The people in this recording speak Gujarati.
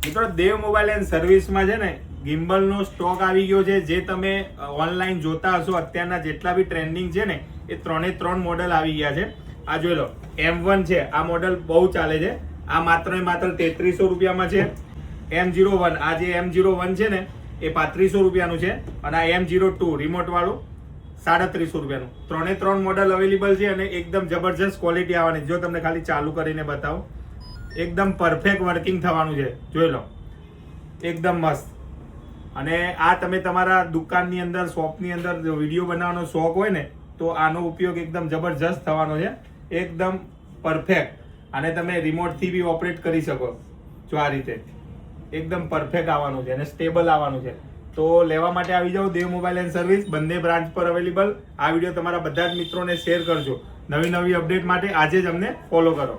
મિત્રો દેવ મોબાઈલ એન્ડ સર્વિસમાં છે ને ગિમ્બલનો સ્ટોક આવી ગયો છે. જે તમે ઓનલાઈન જોતા હશો અત્યારના જેટલા બી ટ્રેન્ડિંગ છે ને એ 3 મોડલ આવી ગયા છે. આ જોઈ લો M1 છે, આ મોડલ બહુ ચાલે છે. આ માત્ર ને માત્ર 3300 રૂપિયામાં છે. M01, આ જે M01 છે ને એ 3500 રૂપિયાનું છે અને આ M02 રિમોટ વાળું 3700 રૂપિયાનું. 3 મોડલ અવેલેબલ છે અને એકદમ જબરજસ્ત ક્વોલિટી આવવાની. જો તમને ખાલી ચાલુ કરીને બતાવું, એકદમ પરફેક્ટ વર્કિંગ થવાનું છે. જોઈ લો એકદમ મસ્ત. અને આ તમે તમારા દુકાનની અંદર, શોપની અંદર વિડીયો બનાવવાનો શોખ હોય ને તો આનો ઉપયોગ એકદમ જબરજસ્ત થવાનો છે. એકદમ પરફેક્ટ. અને તમે રિમોટથી બી ઓપરેટ કરી શકો જો આ રીતે. એકદમ પરફેક્ટ આવવાનું છે અને સ્ટેબલ આવવાનું છે. તો લેવા માટે આવી જાઓ દેવ મોબાઈલ એન્ડ સર્વિસ, બંને બ્રાન્ચ પર અવેલેબલ. આ વિડીયો તમારા બધા જ મિત્રોને શેર કરજો. નવી અપડેટ માટે આજે જ અમને ફોલો કરો.